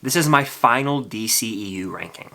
This is my final DCEU ranking.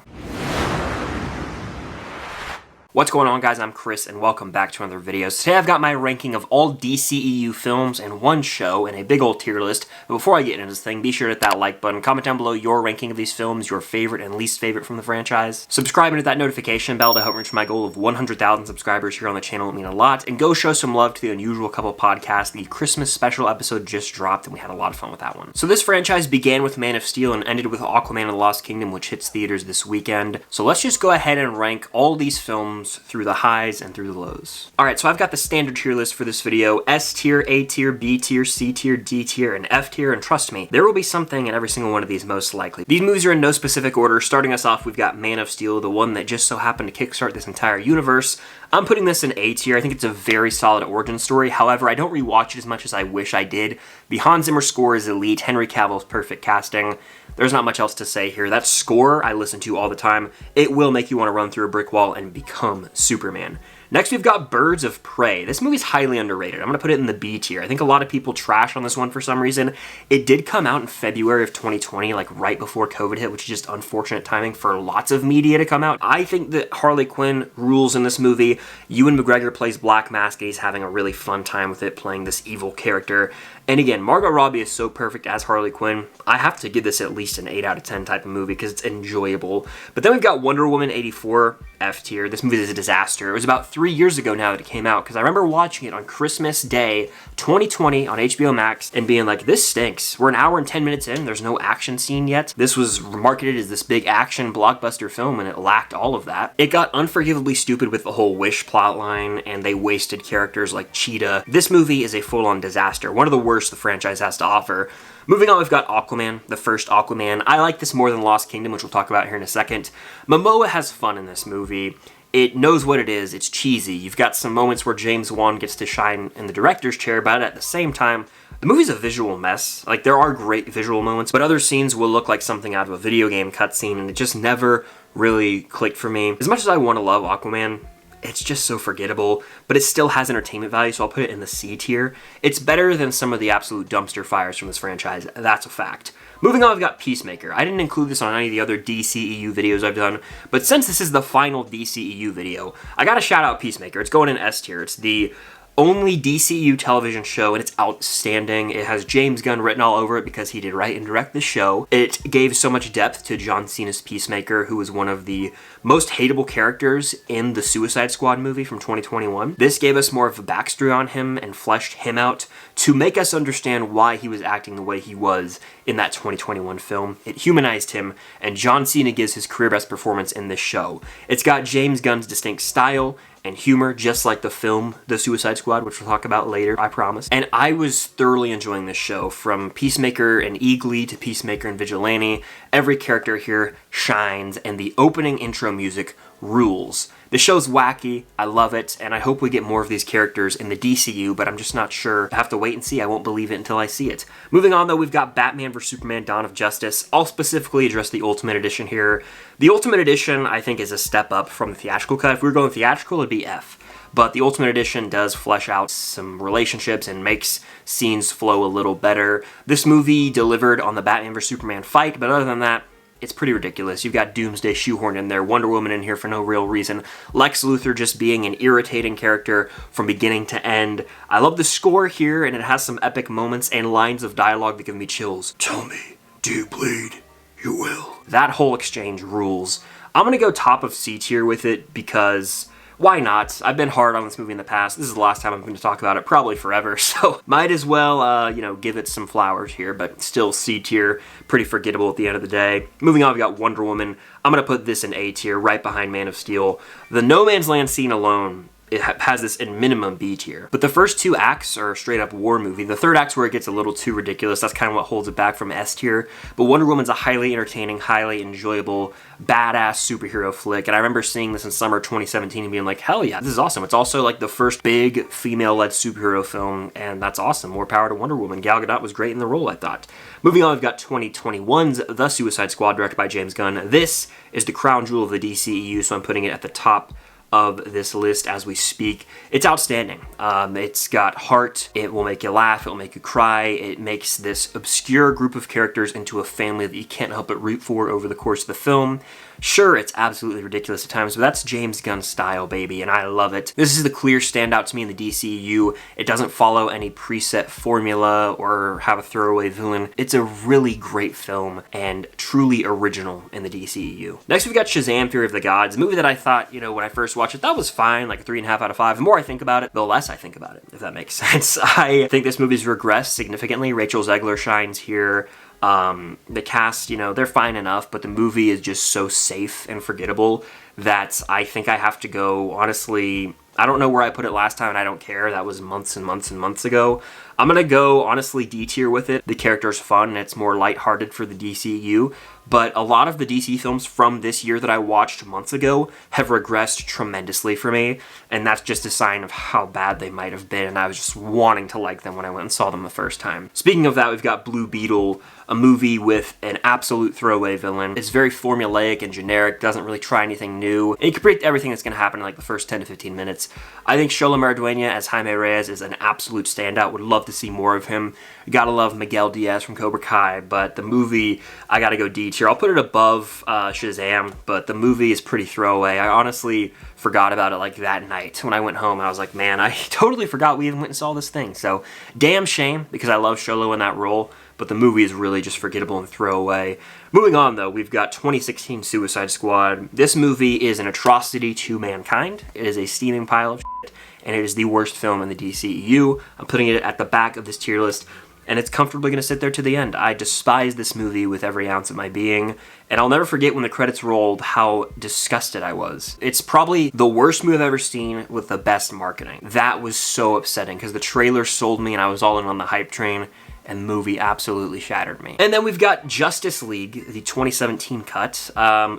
What's going on, guys? I'm Chris and welcome back to another video. Today I've got my ranking of all DCEU films in one show in a big old tier list. But before I get into this thing, be sure to hit that like button, comment down below your ranking of these films, your favorite and least favorite from the franchise. Subscribe and hit that notification bell to help reach my goal of 100,000 subscribers here on the channel. It would mean a lot. And go show some love to the Unusual Couple podcast. The Christmas special episode just dropped and we had a lot of fun with that one. So this franchise began with Man of Steel and ended with Aquaman and the Lost Kingdom, which hits theaters this weekend. So let's just go ahead and rank all these films through the highs and through the lows. Alright, so I've got the standard tier list for this video: S tier, A tier, B tier, C tier, D tier, and F tier, and trust me, there will be something in every single one of these most likely. These movies are in no specific order. Starting us off, we've got Man of Steel, the one that just so happened to kickstart this entire universe. I'm putting this in A tier. I think it's a very solid origin story. However, I don't rewatch it as much as I wish I did. The Hans Zimmer score is elite. Henry Cavill's perfect casting. There's not much else to say here. That score I listen to all the time. It will make you want to run through a brick wall and become Superman. Next, we've got Birds of Prey. This movie's highly underrated. I'm going to put it in the B tier. I think a lot of people trash on this one for some reason. It did come out in February of 2020, like right before COVID hit, which is just unfortunate timing for lots of media to come out. I think that Harley Quinn rules in this movie. Ewan McGregor plays Black Mask, and he's having a really fun time with it, playing this evil character. And again, Margot Robbie is so perfect as Harley Quinn. I have to give this at least an 8 out of 10 type of movie because it's enjoyable. But then we've got Wonder Woman 84, F tier. This movie is a disaster. It was about 3 years ago now that it came out because I remember watching it on Christmas Day 2020 on HBO Max and being like, this stinks. We're an hour and 10 minutes in. There's no action scene yet. This was marketed as this big action blockbuster film and it lacked all of that. It got unforgivably stupid with the whole Wish plotline and they wasted characters like Cheetah. This movie is a full-on disaster. One of the worst the franchise has to offer. Moving on, we've got Aquaman, the first Aquaman. I like this more than Lost Kingdom, which we'll talk about here in a second. Momoa has fun in this movie. It knows what it is. It's cheesy. You've got some moments where James Wan gets to shine in the director's chair, but at the same time, the movie's a visual mess. Like, there are great visual moments, but other scenes will look like something out of a video game cutscene, and it just never really clicked for me. As much as I want to love Aquaman, it's just so forgettable, but it still has entertainment value, so I'll put it in the C tier. It's better than some of the absolute dumpster fires from this franchise. That's a fact. Moving on, we've got Peacemaker. I didn't include this on any of the other DCEU videos I've done, but since this is the final DCEU video, I gotta shout out Peacemaker. It's going in S tier. It's the only DCEU television show, and it's outstanding. It has James Gunn written all over it because he did write and direct the show. It gave so much depth to John Cena's Peacemaker, who was one of the most hateable characters in the Suicide Squad movie from 2021. This gave us more of a backstory on him and fleshed him out to make us understand why he was acting the way he was in that 2021 film. It humanized him, and John Cena gives his career best performance in this show. It's got James Gunn's distinct style and humor, just like the film The Suicide Squad, which we'll talk about later, I promise. And I was thoroughly enjoying this show, from Peacemaker and Eagly to Peacemaker and Vigilante. Every character here shines, and the opening intro music rules. The show's wacky, I love it, and I hope we get more of these characters in the DCU, but I'm just not sure. I have to wait and see. I won't believe it until I see it. Moving on, though, we've got Batman vs. Superman: Dawn of Justice. I'll specifically address the Ultimate Edition here. The Ultimate Edition, I think, is a step up from the theatrical cut. If we were going theatrical, it'd be F. But the Ultimate Edition does flesh out some relationships and makes scenes flow a little better. This movie delivered on the Batman vs. Superman fight, but other than that, it's pretty ridiculous. You've got Doomsday shoehorned in there, Wonder Woman in here for no real reason, Lex Luthor just being an irritating character from beginning to end. I love the score here, and it has some epic moments and lines of dialogue that give me chills. Tell me, do you bleed? You will. That whole exchange rules. I'm gonna go top of C tier with it because why not? I've been hard on this movie in the past. This is the last time I'm going to talk about it, probably forever, so might as well, give it some flowers here, but still C tier, pretty forgettable at the end of the day. Moving on, we got Wonder Woman. I'm going to put this in A tier, right behind Man of Steel. The No Man's Land scene alone, it has this in minimum B tier. But the first two acts are a straight up war movie. The third act's where it gets a little too ridiculous. That's kind of what holds it back from S tier. But Wonder Woman's a highly entertaining, highly enjoyable, badass superhero flick. And I remember seeing this in summer 2017 and being like, hell yeah, this is awesome. It's also like the first big female-led superhero film, and that's awesome. More power to Wonder Woman. Gal Gadot was great in the role, I thought. Moving on, we've got 2021's The Suicide Squad, directed by James Gunn. This is the crown jewel of the DCEU, so I'm putting it at the top of this list as we speak. It's outstanding. It's got heart. It will make you laugh. It will make you cry. It makes this obscure group of characters into a family that you can't help but root for over the course of the film. Sure, it's absolutely ridiculous at times, but that's James Gunn's style, baby, and I love it. This is the clear standout to me in the DCEU. It doesn't follow any preset formula or have a throwaway villain. It's a really great film and truly original in the DCEU. Next, we've got Shazam! Fury of the Gods, a movie that I thought, when I first watched it, that was fine, like a 3.5 out of 5. The more I think about it, the less I think about it, if that makes sense. I think this movie's regressed significantly. Rachel Zegler shines here. The cast, they're fine enough, but the movie is just so safe and forgettable that I think I have to go, honestly, I don't know where I put it last time, and I don't care. That was months and months and months ago. I'm gonna go, honestly, D tier with it. The character's fun, and it's more lighthearted for the DCEU, but a lot of the DC films from this year that I watched months ago have regressed tremendously for me, and that's just a sign of how bad they might have been, and I was just wanting to like them when I went and saw them the first time. Speaking of that, we've got Blue Beetle, a movie with an absolute throwaway villain. It's very formulaic and generic, doesn't really try anything new, and you can predict everything that's gonna happen in like the first 10 to 15 minutes. I think Shola Maridueña as Jaime Reyes is an absolute standout. Would love to see more of him. You gotta love Miguel Diaz from Cobra Kai, but the movie, I gotta go D tier. I'll put it above Shazam, but the movie is pretty throwaway. I honestly forgot about it like that night when I went home. I was like, man, I totally forgot we even went and saw this thing. So damn shame, because I love Sholo in that role, but the movie is really just forgettable and throwaway. Moving on, though, we've got 2016 Suicide Squad. This movie is an atrocity to mankind. It is a steaming pile of shit, and it is the worst film in the DCEU. I'm putting it at the back of this tier list, and it's comfortably going to sit there to the end. I despise this movie with every ounce of my being, and I'll never forget when the credits rolled how disgusted I was. It's probably the worst movie I've ever seen with the best marketing. That was so upsetting, because the trailer sold me and I was all in on the hype train, and the movie absolutely shattered me. And then we've got Justice League, the 2017 cut.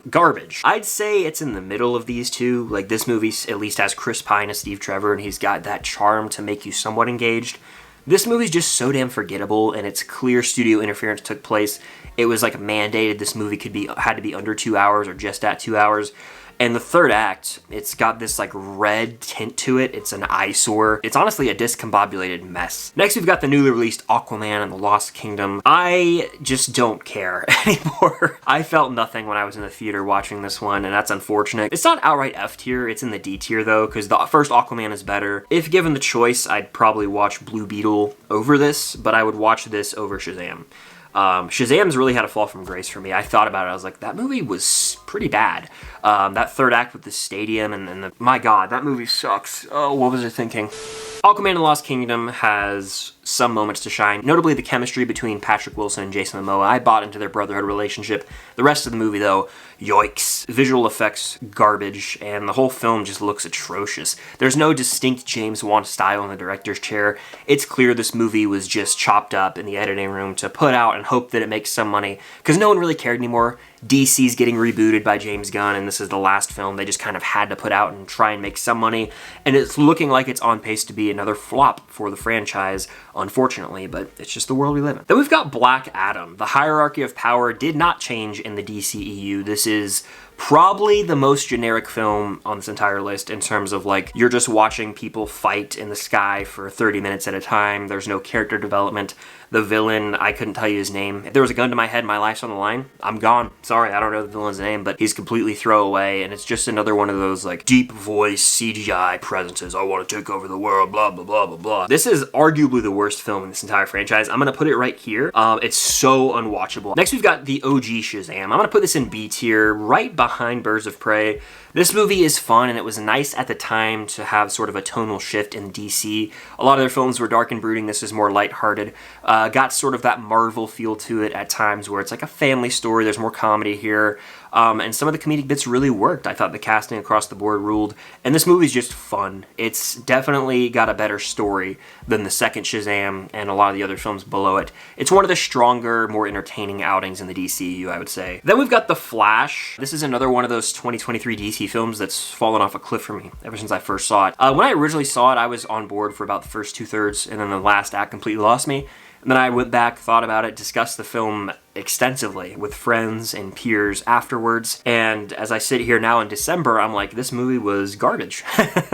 Garbage. I'd say it's in the middle of these two. Like, this movie at least has Chris Pine as Steve Trevor, and he's got that charm to make you somewhat engaged. This movie's just so damn forgettable, and it's clear studio interference took place. It was like mandated this movie had to be under 2 hours or just at 2 hours. And the third act, it's got this like red tint to it. It's an eyesore. It's honestly a discombobulated mess. Next, we've got the newly released Aquaman and the Lost Kingdom. I just don't care anymore. I felt nothing when I was in the theater watching this one, and that's unfortunate. It's not outright F tier. It's in the D tier though, because the first Aquaman is better. If given the choice, I'd probably watch Blue Beetle over this, but I would watch this over Shazam. Shazam's really had a fall from grace for me. I thought about it. I was like, that movie was pretty bad. That third act with the stadium and my God, that movie sucks. Oh, what was I thinking? Aquaman and the Lost Kingdom has some moments to shine, notably the chemistry between Patrick Wilson and Jason Momoa. I bought into their brotherhood relationship. The rest of the movie, though, yikes. Visual effects, garbage, and the whole film just looks atrocious. There's no distinct James Wan style in the director's chair. It's clear this movie was just chopped up in the editing room to put out and hope that it makes some money, because no one really cared anymore. DC's getting rebooted by James Gunn, and this is the last film they just kind of had to put out and try and make some money, and it's looking like it's on pace to be another flop for the franchise, unfortunately, but it's just the world we live in. Then we've got Black Adam. The hierarchy of power did not change in the DCEU. This is probably the most generic film on this entire list in terms of like, you're just watching people fight in the sky for 30 minutes at a time. There's no character development. The villain, I couldn't tell you his name. If there was a gun to my head, my life's on the line, I'm gone. Sorry, I don't know the villain's name, but he's completely throwaway, and it's just another one of those like deep voice CGI presences. I want to take over the world, blah, blah, blah, blah, blah. This is arguably the worst film in this entire franchise. I'm gonna put it right here. It's so unwatchable. Next, we've got the OG Shazam. I'm gonna put this in B tier, right behind Birds of Prey. This movie is fun, and it was nice at the time to have sort of a tonal shift in DC. A lot of their films were dark and brooding. This is more lighthearted. Got sort of that Marvel feel to it at times where it's like a family story. There's more comedy here. And some of the comedic bits really worked. I thought the casting across the board ruled. And this movie's just fun. It's definitely got a better story than the second Shazam and a lot of the other films below it. It's one of the stronger, more entertaining outings in the DCEU, I would say. Then we've got The Flash. This is another one of those 2023 DC films that's fallen off a cliff for me ever since I first saw it. When I originally saw it, I was on board for about the first 2/3, and then the last act completely lost me. And then I went back, thought about it, discussed the film extensively with friends and peers afterwards, and as I sit here now in December, I'm like, this movie was garbage.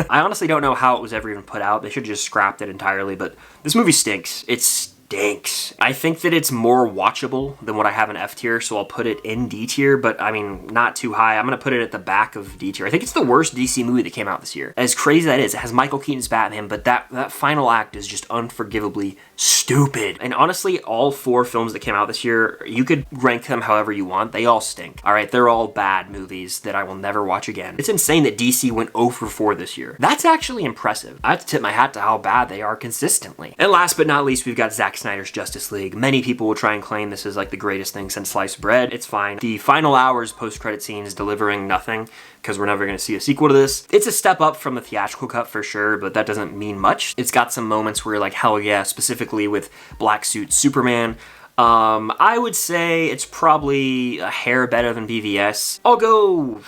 I honestly don't know how it was ever even put out. They should have just scrapped it entirely, but this movie stinks. It stinks. I think that it's more watchable than what I have in F tier, so I'll put it in D tier, but I mean, not too high. I'm gonna put it at the back of D tier. I think it's the worst DC movie that came out this year. As crazy that is, it has Michael Keaton's Batman, but that final act is just unforgivably stupid. And honestly, all 4 films that came out this year, you could rank them however you want. They all stink. All right, they're all bad movies that I will never watch again. It's insane that DC went 0 for 4 this year. That's actually impressive. I have to tip my hat to how bad they are consistently. And last but not least, we've got Zack Snyder's Justice League. Many people will try and claim this is like the greatest thing since sliced bread. It's fine. The final hours post-credit scenes delivering nothing, because we're never going to see a sequel to this. It's a step up from the theatrical cut for sure, but that doesn't mean much. It's got some moments where you're like, hell yeah, specifically with Black Suit Superman. I would say it's probably a hair better than BVS. I'll go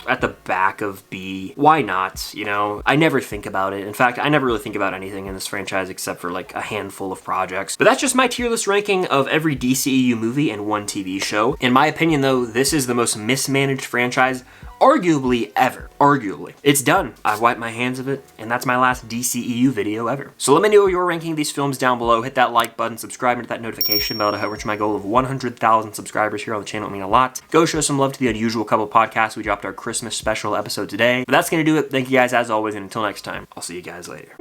at the back of B. Why not? You know, I never think about it. In fact, I never really think about anything in this franchise except for like a handful of projects. But that's just my tier list ranking of every DCEU movie and 1 TV show. In my opinion though, this is the most mismanaged franchise arguably ever. Arguably. It's done. I've wiped my hands of it, and that's my last DCEU video ever. So let me know your ranking of these films down below. Hit that like button, subscribe, and hit that notification bell to help reach my goal of 100,000 subscribers here on the channel. It would mean a lot. Go show some love to the Unusual Couple podcast. We dropped our Christmas special episode today. But that's gonna do it. Thank you guys as always, and until next time, I'll see you guys later.